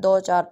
2-4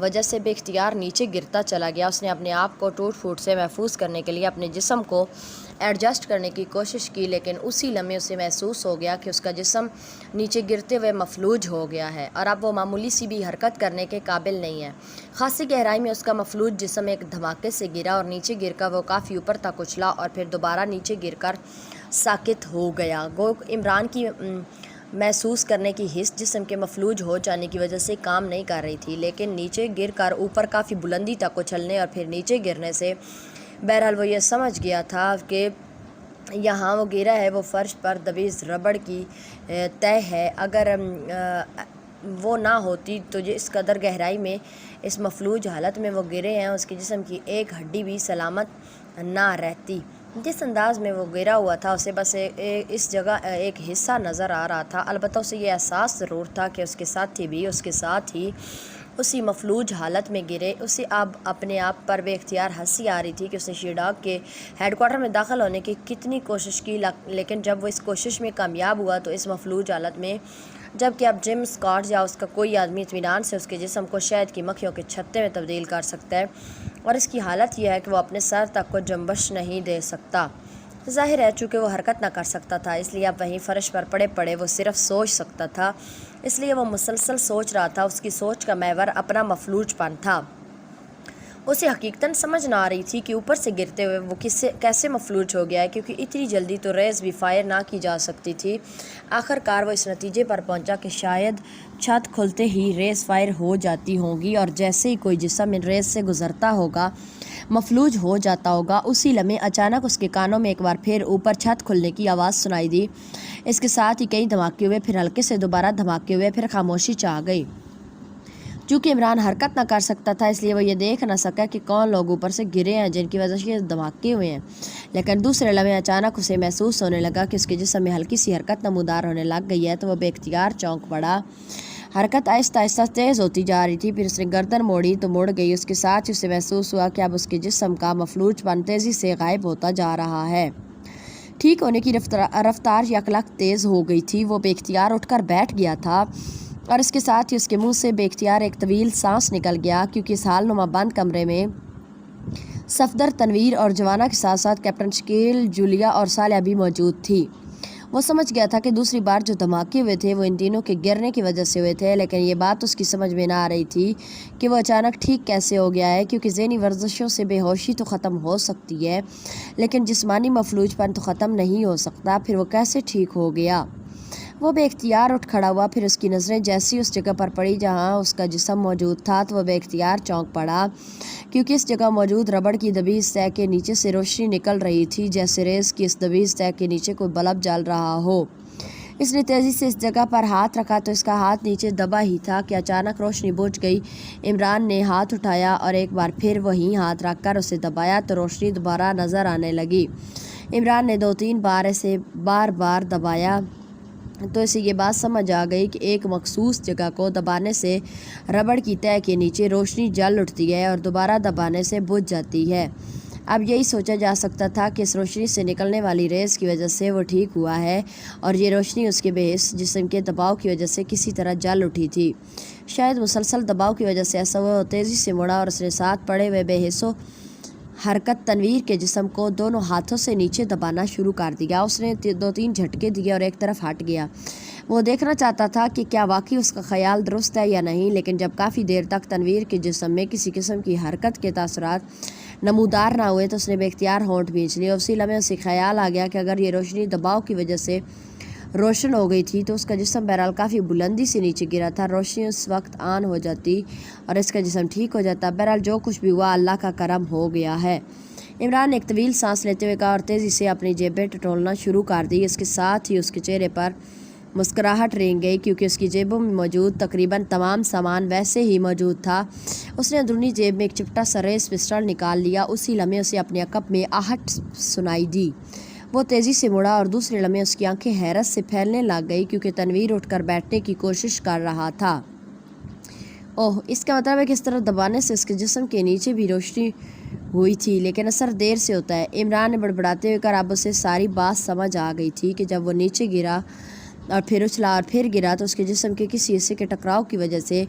وجہ سے بے اختیار نیچے گرتا چلا گیا۔ اس نے اپنے آپ کو ٹوٹ پھوٹ سے محفوظ کرنے کے لیے اپنے جسم کو ایڈجسٹ کرنے کی کوشش کی، لیکن اسی لمحے اسے محسوس ہو گیا کہ اس کا جسم نیچے گرتے ہوئے مفلوج ہو گیا ہے اور اب وہ معمولی سی بھی حرکت کرنے کے قابل نہیں ہے۔ خاصی گہرائی میں اس کا مفلوج جسم ایک دھماکے سے گرا اور نیچے گر کر وہ کافی اوپر تک اچھلا اور پھر دوبارہ نیچے گر کر ساکت ہو گیا۔ گو عمران کی محسوس کرنے کی حس جسم کے مفلوج ہو جانے کی وجہ سے کام نہیں کر رہی تھی، لیکن نیچے گر کر اوپر کافی بلندی تک اچھلنے اور پھر نیچے گرنے سے بہرحال وہ یہ سمجھ گیا تھا کہ یہاں وہ گرا ہے وہ فرش پر دبی ربڑ کی تہ ہے۔ اگر وہ نہ ہوتی تو اس قدر گہرائی میں اس مفلوج حالت میں وہ گرے ہیں اس کے جسم کی ایک ہڈی بھی سلامت نہ رہتی۔ جس انداز میں وہ گرا ہوا تھا اسے بس اس جگہ ایک حصہ نظر آ رہا تھا، البتہ اسے یہ احساس ضرور تھا کہ اس کے ساتھی بھی اس کے ساتھ ہی اسی مفلوج حالت میں گرے۔ اسے اب اپنے آپ پر بے اختیار ہنسی آ رہی تھی کہ اس نے شی ڈاگ کے ہیڈ کوارٹر میں داخل ہونے کی کتنی کوشش کی، لیکن جب وہ اس کوشش میں کامیاب ہوا تو اس مفلوج حالت میں جبکہ اب جم اسکاٹ یا اس کا کوئی آدمی اطمینان سے اس کے جسم کو شہد کی مکھیوں کے چھتے میں تبدیل کر سکتا ہے، اور اس کی حالت یہ ہے کہ وہ اپنے سر تک کو جنبش نہیں دے سکتا۔ ظاہر ہے چونکہ وہ حرکت نہ کر سکتا تھا اس لیے اب وہیں فرش پر پڑے پڑے وہ صرف سوچ سکتا تھا، اس لیے وہ مسلسل سوچ رہا تھا۔ اس کی سوچ کا محور اپنا مفلوج پن تھا۔ اسے حقیقتاً سمجھ نہ آ رہی تھی کہ اوپر سے گرتے ہوئے وہ کیسے مفلوج ہو گیا ہے، کیونکہ اتنی جلدی تو ریز بھی فائر نہ کی جا سکتی تھی۔ آخر کار وہ اس نتیجے پر پہنچا کہ شاید چھت کھلتے ہی ریز فائر ہو جاتی ہوں گی، اور جیسے ہی کوئی جسم ان ریز سے گزرتا ہوگا مفلوج ہو جاتا ہوگا، اسی لمحے اچانک اس کے کانوں میں ایک بار پھر اوپر چھت کھلنے کی آواز سنائی دی۔ اس کے ساتھ ہی کئی دھماکے ہوئے، پھر ہلکے سے دوبارہ دھماکے ہوئے، پھر خاموشی چھا گئی۔ چونکہ عمران حرکت نہ کر سکتا تھا اس لیے وہ یہ دیکھ نہ سکا کہ کون لوگ اوپر سے گرے ہیں جن کی وجہ سے یہ دھماکے ہوئے ہیں، لیکن دوسرے لمحے اچانک اسے محسوس ہونے لگا کہ اس کے جسم میں ہلکی سی حرکت نمودار ہونے لگ گئی ہے، تو وہ بے اختیار چونک پڑا۔ حرکت آہستہ آہستہ تیز ہوتی جا رہی تھی، پھر اس نے گردن موڑی تو مڑ گئی۔ اس کے ساتھ اسے محسوس ہوا کہ اب اس کے جسم کا مفلوج پن تیزی سے غائب ہوتا جا رہا ہے۔ ٹھیک ہونے کی رفتار یکلخت تیز ہو گئی تھی۔ وہ بے اختیار اٹھ کر بیٹھ گیا تھا اور اس کے ساتھ ہی اس کے منہ سے بے اختیار ایک طویل سانس نکل گیا، کیونکہ اس حال نما بند کمرے میں صفدر، تنویر اور جوانا کے ساتھ ساتھ کیپٹن شکیل، جولیا اور صالحہ بھی موجود تھی۔ وہ سمجھ گیا تھا کہ دوسری بار جو دھماکے ہوئے تھے وہ ان تینوں کے گرنے کی وجہ سے ہوئے تھے، لیکن یہ بات اس کی سمجھ میں نہ آ رہی تھی کہ وہ اچانک ٹھیک کیسے ہو گیا ہے، کیونکہ ذہنی ورزشوں سے بے ہوشی تو ختم ہو سکتی ہے لیکن جسمانی مفلوج پن تو ختم نہیں ہو سکتا۔ پھر وہ کیسے ٹھیک ہو گیا؟ وہ بے اختیار اٹھ کھڑا ہوا، پھر اس کی نظریں جیسی اس جگہ پر پڑی جہاں اس کا جسم موجود تھا تو وہ بے اختیار چونک پڑا، کیونکہ اس جگہ موجود ربڑ کی دبی سطح کے نیچے سے روشنی نکل رہی تھی، جیسے ریز کی اس دبی سطح کے نیچے کوئی بلب جل رہا ہو۔ اس نے تیزی سے اس جگہ پر ہاتھ رکھا تو اس کا ہاتھ نیچے دبا ہی تھا کہ اچانک روشنی بجھ گئی۔ عمران نے ہاتھ اٹھایا اور ایک بار پھر وہیں ہاتھ رکھ کر اسے دبایا تو روشنی دوبارہ نظر آنے لگی۔ عمران نے 2-3 بار اسے بار دبایا تو اسے یہ بات سمجھ آ گئی کہ ایک مخصوص جگہ کو دبانے سے ربڑ کی تہ کے نیچے روشنی جل اٹھتی ہے اور دوبارہ دبانے سے بجھ جاتی ہے۔ اب یہی سوچا جا سکتا تھا کہ اس روشنی سے نکلنے والی ریز کی وجہ سے وہ ٹھیک ہوا ہے، اور یہ روشنی اس کے بے حس جسم کے دباؤ کی وجہ سے کسی طرح جل اٹھی تھی۔ شاید مسلسل دباؤ کی وجہ سے ایسا وہ تیزی سے مڑا اور اس نے ساتھ پڑے ہوئے بے حس و حرکت تنویر کے جسم کو دونوں ہاتھوں سے نیچے دبانا شروع کر دیا۔ اس نے 2-3 جھٹکے دیے اور ایک طرف ہٹ گیا۔ وہ دیکھنا چاہتا تھا کہ کیا واقعی اس کا خیال درست ہے یا نہیں، لیکن جب کافی دیر تک تنویر کے جسم میں کسی قسم کی حرکت کے تاثرات نمودار نہ ہوئے تو اس نے بے اختیار ہونٹ بھینچ لیے۔ اسی لمحے اسے خیال آ گیا کہ اگر یہ روشنی دباؤ کی وجہ سے روشن ہو گئی تھی تو اس کا جسم بہرحال کافی بلندی سے نیچے گرا تھا۔ روشنی اس وقت آن ہو جاتی اور اس کا جسم ٹھیک ہو جاتا۔ بہرحال جو کچھ بھی ہوا اللہ کا کرم ہو گیا ہے۔ عمران نے ایک طویل سانس لیتے ہوئے کہا اور تیزی سے اپنی جیبیں ٹٹولنا شروع کر دی۔ اس کے ساتھ ہی اس کے چہرے پر مسکراہٹ رنگ گئی، کیونکہ اس کی جیبوں میں موجود تقریباً تمام سامان ویسے ہی موجود تھا۔ اس نے اندرونی جیب میں ایک چپٹا سا ریس پسٹل نکال لیا۔ اسی لمحے اسے اپنے عقب میں آہٹ سنائی دی۔ وہ تیزی سے مڑا اور دوسرے لمحے اس کی آنکھیں حیرت سے پھیلنے لگ گئی، کیونکہ تنویر اٹھ کر بیٹھنے کی کوشش کر رہا تھا۔ اوہ، اس کا مطلب ہے کہ اس طرح دبانے سے اس کے جسم کے نیچے بھی روشنی ہوئی تھی، لیکن اثر دیر سے ہوتا ہے۔ عمران نے بڑبڑاتے ہوئے کہا۔ اب اسے ساری بات سمجھ آ گئی تھی کہ جب وہ نیچے گرا اور پھر اچھلا اور پھر گرا تو اس کے جسم کے کسی حصے کے ٹکراؤ کی وجہ سے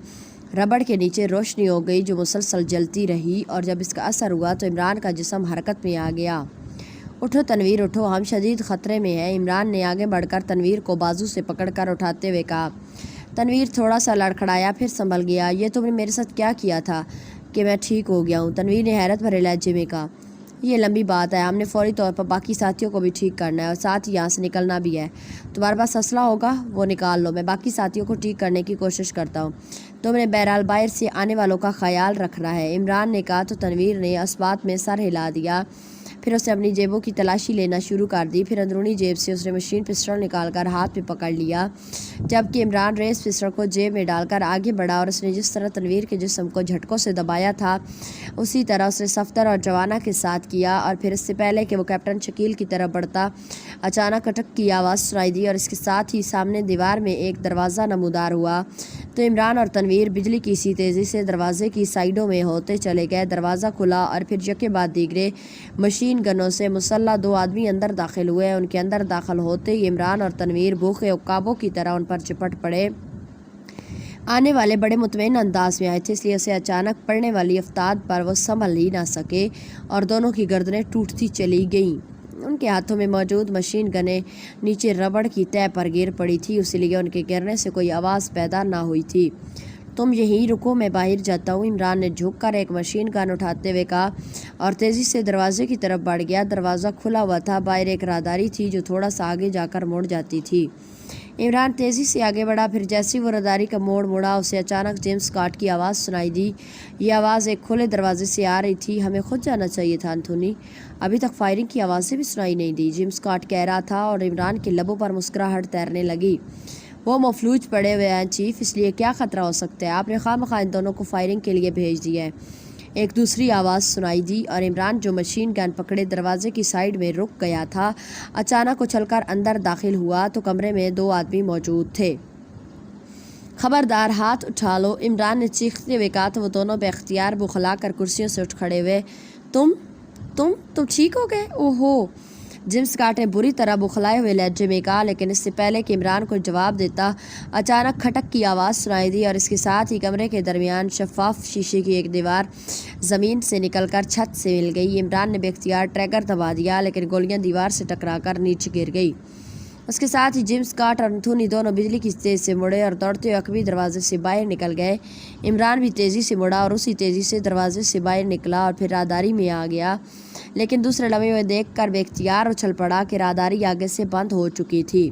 ربڑ کے نیچے روشنی ہو گئی جو مسلسل جلتی رہی، اور جب اس کا اثر ہوا تو عمران کا جسم حرکت میں آ گیا۔ اٹھو تنویر اٹھو، ہم شدید خطرے میں ہیں، عمران نے آگے بڑھ کر تنویر کو بازو سے پکڑ کر اٹھاتے ہوئے کہا۔ تنویر تھوڑا سا لڑکھڑایا، پھر سنبھل گیا۔ یہ تم نے میرے ساتھ کیا کیا تھا کہ میں ٹھیک ہو گیا ہوں؟ تنویر نے حیرت بھرے لہجے میں کہا۔ یہ لمبی بات ہے، ہم نے فوری طور پر باقی ساتھیوں کو بھی ٹھیک کرنا ہے اور ساتھ ہی یہاں سے نکلنا بھی ہے۔ تمہارے پاس اسلحہ ہوگا وہ نکال لو، میں باقی ساتھیوں کو ٹھیک کرنے کی کوشش کرتا ہوں۔ تم نے بہرحال باہر سے آنے والوں کا خیال رکھنا ہے، عمران نے کہا تو تنویر نے اس بات میں سر ہلا دیا۔ پھر اس نے اپنی جیبوں کی تلاشی لینا شروع کر دی، پھر اندرونی جیب سے اس نے مشین پسٹل نکال کر ہاتھ میں پکڑ لیا، جبکہ عمران ریس پسٹل کو جیب میں ڈال کر آگے بڑھا، اور اس نے جس طرح تنویر کے جسم کو جھٹکوں سے دبایا تھا اسی طرح اس نے صفدر اور جوانا کے ساتھ کیا، اور پھر اس سے پہلے کہ وہ کیپٹن شکیل کی طرف بڑھتا اچانک کٹک کی آواز سنائی دی، اور اس کے ساتھ ہی سامنے دیوار میں ایک دروازہ نمودار ہوا تو عمران اور تنویر بجلی کی سی تیزی سے دروازے کی سائیڈوں میں ہوتے چلے گئے۔ دروازہ کھلا اور پھر یکے بعد دیگرے مشین گنوں سے مسلح 2 آدمی اندر داخل ہوئے۔ ان کے اندر داخل ہوتے ہی عمران اور تنویر بھوکے عقابوں کی طرح ان پر چپٹ پڑے۔ آنے والے بڑے مطمئن انداز میں آئے تھے، اس لیے اسے اچانک پڑنے والی افتاد پر وہ سنبھل ہی نہ سکے اور دونوں کی گردنیں ٹوٹتی چلی گئیں۔ ان کے ہاتھوں میں موجود مشین گنیں نیچے ربڑ کی تہہ پر گر پڑی تھی، اسی لیے ان کے گرنے سے کوئی آواز پیدا نہ ہوئی تھی۔ تم یہیں رکو، میں باہر جاتا ہوں، عمران نے جھک کر ایک مشین گن اٹھاتے ہوئے کہا اور تیزی سے دروازے کی طرف بڑھ گیا۔ دروازہ کھلا ہوا تھا، باہر ایک راہداری تھی جو تھوڑا سا آگے جا کر مڑ جاتی تھی۔ عمران تیزی سے آگے بڑھا، پھر جیسی وہ راہداری کا موڑ مڑا اسے اچانک جیمز اسکاٹ کی آواز سنائی دی۔ یہ آواز ایک کھلے دروازے سے آ رہی تھی۔ ہمیں خود جانا چاہیے تھا انتھونی، ابھی تک فائرنگ کی آوازیں بھی سنائی نہیں دی، جیمز اسکاٹ کہہ رہا تھا، اور عمران کے لبوں پر مسکراہٹ تیرنے لگی۔ وہ مفلوج پڑے ہوئے ہیں چیف، اس لیے کیا خطرہ ہو سکتا ہے؟ آپ نے خواہ ان دونوں کو فائرنگ کے لیے بھیج دیا ہے، ایک دوسری آواز سنائی دی، اور عمران جو مشین گن پکڑے دروازے کی سائیڈ میں رک گیا تھا اچانک اچھل کر اندر داخل ہوا تو کمرے میں 2 آدمی موجود تھے۔ خبردار، ہاتھ اٹھا لو، عمران نے چیختے ہوئے کہا تو وہ دونوں بے اختیار بوکھلا کر کرسیوں سے اٹھ کھڑے ہوئے۔ تم ٹھیک ہو گئے؟ اوہو، جیمز اسکاٹ نے بری طرح بوکھلائے ہوئے لہجے میں کہا، لیکن اس سے پہلے کہ عمران کو جواب دیتا اچانک کھٹک کی آواز سنائی دی، اور اس کے ساتھ ہی کمرے کے درمیان شفاف شیشے کی ایک دیوار زمین سے نکل کر چھت سے مل گئی۔ عمران نے بے اختیار ٹریگر دبا دیا، لیکن گولیاں دیوار سے ٹکرا کر نیچے گر گئی۔ اس کے ساتھ ہی جیمز اسکاٹ اور انتھونی دونوں بجلی کی تیز سے مڑے اور دوڑتے ہوئے عقبی دروازے سے باہر نکل گئے۔ عمران بھی تیزی سے مڑا اور اسی تیزی سے دروازے سے باہر نکلا اور پھر راہداری میں آ گیا، لیکن دوسرے لمحے وہ دیکھ کر بے اختیار اچھل پڑا کہ راہداری آگے سے بند ہو چکی تھی۔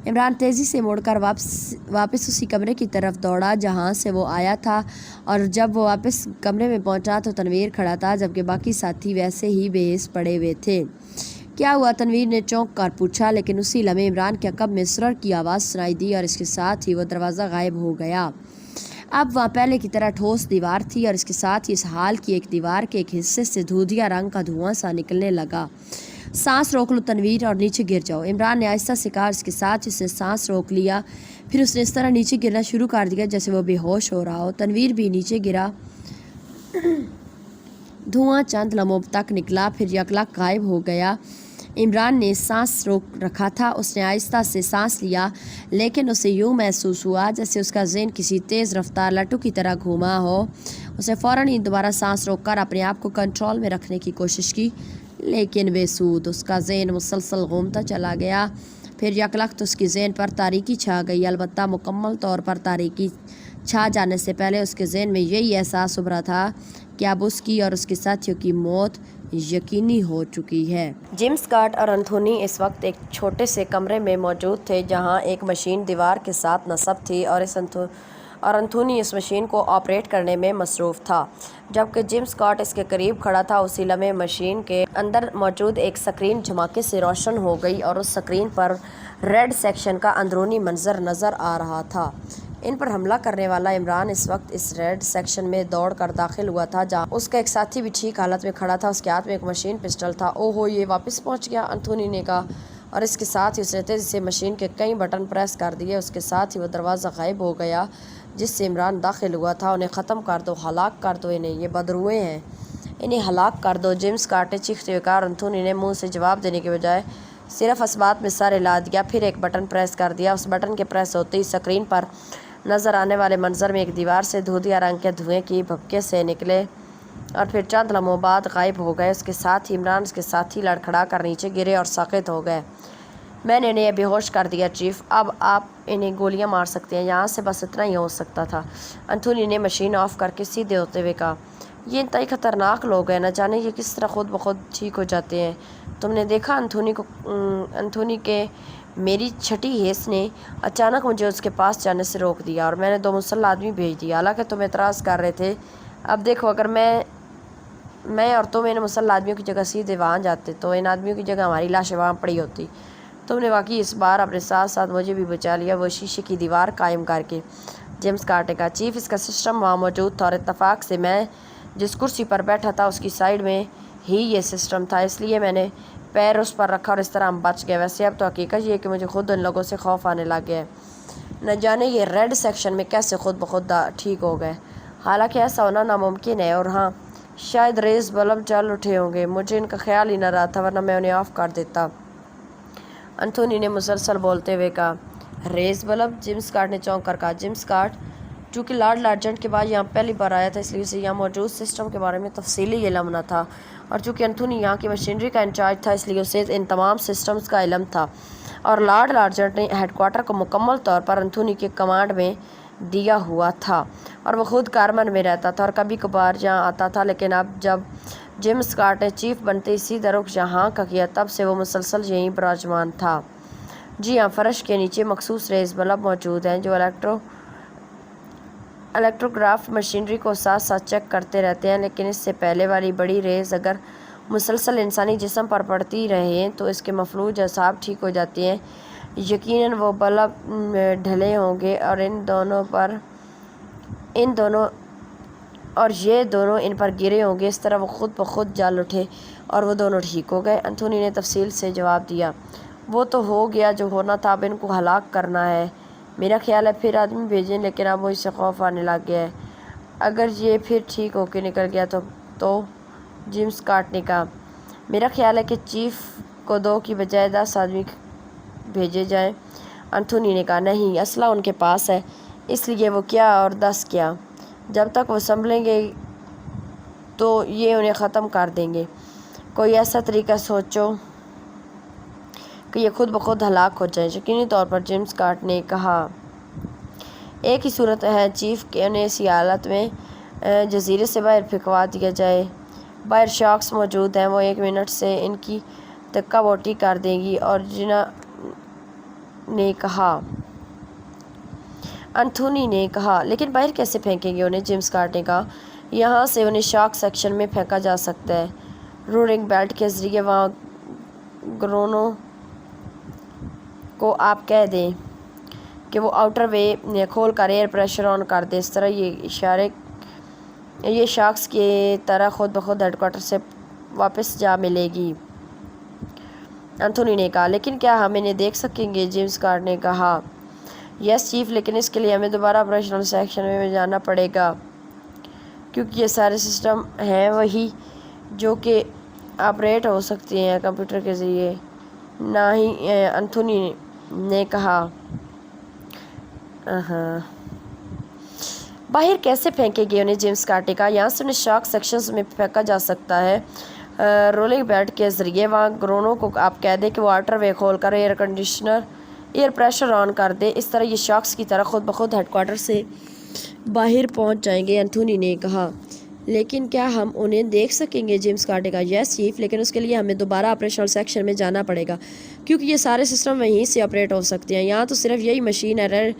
عمران تیزی سے مڑ کر واپس اسی کمرے کی طرف دوڑا جہاں سے وہ آیا تھا، اور جب وہ واپس کمرے میں پہنچا تو تنویر کھڑا تھا، جبکہ باقی ساتھی ویسے ہی بے حس پڑے ہوئے تھے۔ کیا ہوا؟ تنویر نے چونک کر پوچھا، لیکن اسی لمحے عمران کے عقب میں سرر کی آواز سنائی دی اور اس کے ساتھ ہی وہ دروازہ غائب ہو گیا۔ اب وہاں پہلے کی طرح ٹھوس دیوار تھی، اور اس کے ساتھ ہی اس حال کی ایک دیوار کے ایک حصے سے دودھیا رنگ کا دھواں سا نکلنے لگا۔ سانس روک لو تنویر اور نیچے گر جاؤ، عمران نے آہستہ سے کہا، اس کے ساتھ اس نے سانس روک لیا، پھر اس نے اس طرح نیچے گرنا شروع کر دیا جیسے وہ بے ہوش ہو رہا ہو۔ تنویر بھی نیچے گرا، دھواں چند لمحوں تک نکلا پھر یکلک غائب ہو گیا۔ عمران نے سانس روک رکھا تھا، اس نے آہستہ سے سانس لیا، لیکن اسے یوں محسوس ہوا جیسے اس کا ذہن کسی تیز رفتار لٹو کی طرح گھوما ہو۔ اس نے فوراً ہی دوبارہ سانس روک کر اپنے آپ کو کنٹرول میں رکھنے کی کوشش کی، لیکن بے سود، اس کا ذہن مسلسل گھومتا چلا گیا۔ پھر یکلخت اس کی ذہن پر تاریکی چھا گئی، البتہ مکمل طور پر تاریکی چھا جانے سے پہلے اس کے ذہن میں یہی احساس ابھرا تھا کہ اب اس کی اور اس کے ساتھیوں کی موت یقینی ہو چکی ہے۔ جیمز اسکاٹ اور انتھونی اس وقت ایک چھوٹے سے کمرے میں موجود تھے جہاں ایک مشین دیوار کے ساتھ نصب تھی، اور انتھونی اس مشین کو آپریٹ کرنے میں مصروف تھا، جبکہ جیمز اسکاٹ اس کے قریب کھڑا تھا۔ اسی لمحے مشین کے اندر موجود ایک سکرین دھماکے سے روشن ہو گئی اور اس سکرین پر ریڈ سیکشن کا اندرونی منظر نظر آ رہا تھا۔ ان پر حملہ کرنے والا عمران اس وقت اس ریڈ سیکشن میں دوڑ کر داخل ہوا تھا جہاں اس کا ایک ساتھی بھی ٹھیک حالت میں کھڑا تھا، اس کے ہاتھ میں ایک مشین پسٹل تھا۔ اوہو، یہ واپس پہنچ گیا، انتھونی نے کہا، اور اس کے ساتھ ہی اس نے تیزی سے مشین کے کئی بٹن پریس کر دیے۔ اس کے ساتھ ہی وہ دروازہ غائب ہو گیا جس سے عمران داخل ہوا تھا۔ انہیں ختم کر دو، ہلاک کر دو انہیں، یہ بدروئے ہیں، انہیں ہلاک کر دو، جیمز اسکاٹ نے چیختے ہوئے کہا، اور انتھونی نے منہ سے جواب دینے کے بجائے صرف اس بات میں سر ہلا دیا، پھر ایک بٹن پریس کر دیا۔ اس بٹن کے پریس ہوتے ہی سکرین پر نظر آنے والے منظر میں ایک دیوار سے دودھیا رنگ کے دھوئیں کی بھپکے سے نکلے اور پھر چند لمحوں بعد غائب ہو گئے۔ اس کے ساتھ ہی عمران اس کے ساتھی لڑکھڑا کر نیچے گرے اور ساقط ہو گئے۔ میں نے انہیں بے ہوش کر دیا چیف، اب آپ انہیں گولیاں مار سکتے ہیں، یہاں سے بس اتنا ہی ہو سکتا تھا۔ انتھونی نے مشین آف کر کے سیدھے ہوتے ہوئے کہا، یہ انتہائی خطرناک لوگ ہیں، نہ جانے یہ کس طرح خود بخود ٹھیک ہو جاتے ہیں۔ تم نے دیکھا انتھونی کے میری چھٹی ہیس نے اچانک مجھے اس کے پاس جانے سے روک دیا اور میں نے 2 مسلح آدمی بھیج دیا، حالانکہ تم اعتراض کر رہے تھے۔ اب دیکھو، اگر میں اور تم ان مسلح آدمیوں کی جگہ سیدھے وہاں جاتے تو ان آدمیوں کی جگہ ہماری لاشیں وہاں پڑی ہوتی۔ تم نے واقعی اس بار اپنے ساتھ ساتھ مجھے بھی بچا لیا، وہ شیشے کی دیوار قائم کر کے۔ جیمز کارٹ نے کہا، چیف اس کا سسٹم وہاں موجود تھا اور اتفاق سے میں جس کرسی پر بیٹھا تھا اس کی سائیڈ میں ہی یہ سسٹم تھا، اس لیے میں نے پیر اس پر رکھا اور اس طرح ہم بچ گئے۔ ویسے اب تو حقیقت یہ ہے کہ مجھے خود ان لوگوں سے خوف آنے لگ گیا ہے، نہ جانے یہ ریڈ سیکشن میں کیسے خود بخود ٹھیک ہو گئے۔ حالانکہ ایسا ہونا ناممکن ہے، اور ہاں شاید ریز بلب جل اٹھے ہوں گے، مجھے ان کا خیال ہی نہ رہا تھا، ورنہ میں انہیں آف کر دیتا۔ انتھونی نے مسلسل بولتے ہوئے کہا، ریز بلب؟ جیمز کارٹ نے چونک کر کہا۔ جیمز کارٹ چونکہ لارڈ لارجنٹ کے بعد یہاں پہلی بار آیا تھا، اس لیے اسے یہاں موجود سسٹم کے بارے میں تفصیلی علم نہ تھا، اور چونکہ انتھونی یہاں کی مشینری کا انچارج تھا اس لیے اسے ان تمام سسٹمز کا علم تھا، اور لارڈ لارجنٹ نے ہیڈ کوارٹر کو مکمل طور پر انتھونی کے کمانڈ میں دیا ہوا تھا، اور وہ خود کارمن میں رہتا تھا اور کبھی کبھار یہاں آتا تھا، لیکن اب جب جیمز کارٹ نے چیف بنتے ہی سیدھا رخ یہاں کا کیا، تب سے وہ مسلسل یہیں براجمان تھا۔ جی ہاں، فرش کے نیچے مخصوص ریز بلب موجود ہیں جو الیکٹروگراف مشینری کو ساتھ ساتھ چیک کرتے رہتے ہیں، لیکن اس سے پہلے والی بڑی ریز اگر مسلسل انسانی جسم پر پڑتی رہیں تو اس کے مفلوج اعصاب ٹھیک ہو جاتے ہیں۔ یقیناً وہ بلب ڈھلے ہوں گے اور یہ دونوں ان پر گرے ہوں گے، اس طرح وہ خود بخود جل اٹھے اور وہ دونوں ٹھیک ہو گئے۔ انتھونی نے تفصیل سے جواب دیا، وہ تو ہو گیا جو ہونا تھا، اب ان کو ہلاک کرنا ہے۔ میرا خیال ہے پھر آدمی بھیجیں، لیکن اب مجھ سے خوف آنے لگ گیا ہے۔ اگر یہ پھر ٹھیک ہو کے نکل گیا تو جیمز کارٹ نے کہا، میرا خیال ہے کہ چیف کو 2 کی بجائے 10 آدمی بھیجے جائیں۔ انتھونی نے کہا، نہیں، اسلحہ ان کے پاس ہے، اس لیے وہ کیا اور 10 کیا، جب تک وہ سنبھلیں گے تو یہ انہیں ختم کر دیں گے۔ کوئی ایسا طریقہ سوچو کہ یہ خود بخود ہلاک ہو جائیں۔ یقینی طور پر، جیمز کارٹ نے کہا، ایک ہی صورت ہے چیف کہ انہیں اسی حالت میں جزیرے سے باہر پھینکوا دیا جائے۔ باہر شارکس موجود ہیں، وہ 1 منٹ سے ان کی تکہ بوٹی کر دیں گی۔ اور انتھونی نے کہا، لیکن باہر کیسے پھینکیں گے انہیں؟ جیمز کارٹ نے کہا، یہاں سے انہیں شارک سیکشن میں پھینکا جا سکتا ہے، رورنگ بیلٹ کے ذریعے۔ وہاں گرونوں کو آپ کہہ دیں کہ وہ آؤٹر وے کھول کر ایئر پریشر آن کر دے، اس طرح یہ شارکس کی طرح خود بخود ہیڈ کوارٹر سے واپس جا ملے گی۔ انتھونی نے کہا، لیکن کیا ہم انہیں دیکھ سکیں گے؟ جیمز کارٹ نے کہا، یس چیف، لیکن اس کے لیے ہمیں دوبارہ آپریشنل سیکشن میں جانا پڑے گا، کیونکہ یہ سارے سسٹم ہیں وہی جو کہ آپریٹ ہو سکتے ہیں کمپیوٹر کے ذریعے۔ نہ ہی انتھونی نے کہا، باہر کیسے پھینکے گے انہیں؟ جیمز کارٹ نے کہا، یہاں سے انہیں شارک سیکشنز میں پھینکا جا سکتا ہے، رولنگ بیلٹ کے ذریعے۔ وہاں گرونوں کو آپ کہہ دیں کہ وہ آؤٹر وے کھول کر ایئر پریشر آن کر دے، اس طرح یہ شارکس کی طرح خود بخود ہیڈ کوارٹر سے باہر پہنچ جائیں گے۔ انتھونی نے کہا، لیکن کیا ہم انہیں دیکھ سکیں گے؟ جیمز کارٹ نے کہا، یس چیف، لیکن اس کے لیے ہمیں دوبارہ آپریشنل سیکشن میں جانا پڑے گا، کیونکہ یہ سارے سسٹم وہیں سے آپریٹ ہو سکتے ہیں، یہاں تو صرف یہی مشین ہے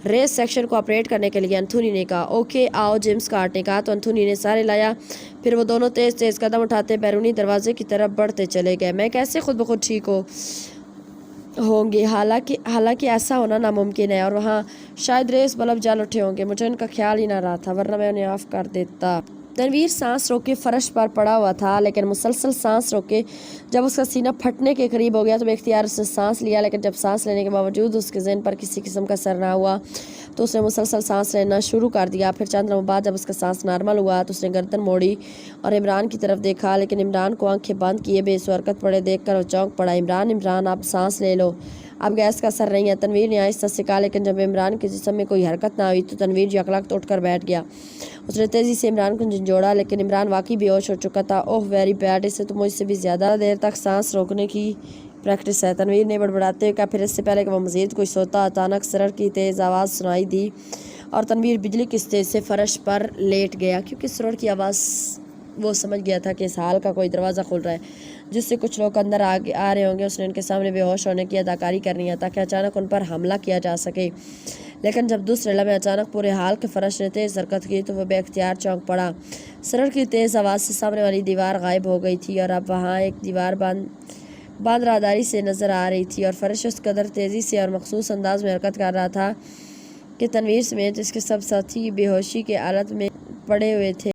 ریس سیکشن کو آپریٹ کرنے کے لیے۔ انتھونی نے کہا، اوکے آؤ۔ جیمز کارٹ نے کہا تو انتھونی نے سارے لایا، پھر وہ دونوں تیز تیز قدم اٹھاتے بیرونی دروازے کی طرف بڑھتے چلے گئے۔ میں کیسے خود بخود ٹھیک ہوں گے؟ حالانکہ ایسا ہونا ناممکن ہے، اور وہاں شاید ریس بلب جل اٹھے ہوں گے، مجھے ان کا خیال ہی نہ رہا تھا، ورنہ میں انہیں آف کر دیتا۔ تنویر سانس روکے فرش پر پڑا ہوا تھا، لیکن مسلسل سانس روکے۔ جب اس کا سینہ پھٹنے کے قریب ہو گیا تو بے اختیار اس نے سانس لیا، لیکن جب سانس لینے کے باوجود اس کے ذہن پر کسی قسم کا اثر نہ ہوا تو اس نے مسلسل سانس لینا شروع کر دیا۔ پھر چند لمحوں بعد جب اس کا سانس نارمل ہوا تو اس نے گردن موڑی اور عمران کی طرف دیکھا، لیکن عمران کو آنکھیں بند کیے بے سو حرکت پڑے دیکھ کر وہ چونک پڑا۔ عمران آپ سانس لے لو۔ اب گیس کا اثر نہیں ہے۔ تنویر نے آہستہ سے کہا، لیکن جب عمران کے جسم میں کوئی حرکت نہ ہوئی تو تنویر یکلخت اٹھ کر بیٹھ گیا۔ اس نے تیزی سے عمران کو جھنجھوڑا، لیکن عمران واقعی بے ہوش ہو چکا تھا۔ اوہ ویری بیڈ، اسے تو مجھ سے بھی زیادہ دیر تک سانس روکنے کی پریکٹس ہے، تنویر نے بڑبڑاتے ہوئے کہا۔ پھر اس سے پہلے کہ وہ مزید کچھ سوچتا، اچانک سرر کی تیز آواز سنائی دی اور تنویر بجلی کی تیز سے فرش پر لیٹ گیا، کیونکہ سرر کی آواز وہ سمجھ گیا تھا کہ اس ہال کا کوئی دروازہ کھل رہا ہے جس سے کچھ لوگ اندر آ رہے ہوں گے۔ اس نے ان کے سامنے بے ہوش ہونے کی اداکاری کرنی ہے تاکہ اچانک ان پر حملہ کیا جا سکے، لیکن جب دوسرے لمحے اچانک پورے ہال کے فرش نے تیز حرکت کی تو وہ بے اختیار چونک پڑا۔ سرر کی تیز آواز سے سامنے والی دیوار غائب ہو گئی تھی اور اب وہاں ایک دیوار باندھ راہداری سے نظر آ رہی تھی، اور فرش اس قدر تیزی سے اور مخصوص انداز میں حرکت کر رہا تھا کہ تنویر سمیت اس کے سب ساتھی بے ہوشی کے حالت میں پڑے ہوئے تھے۔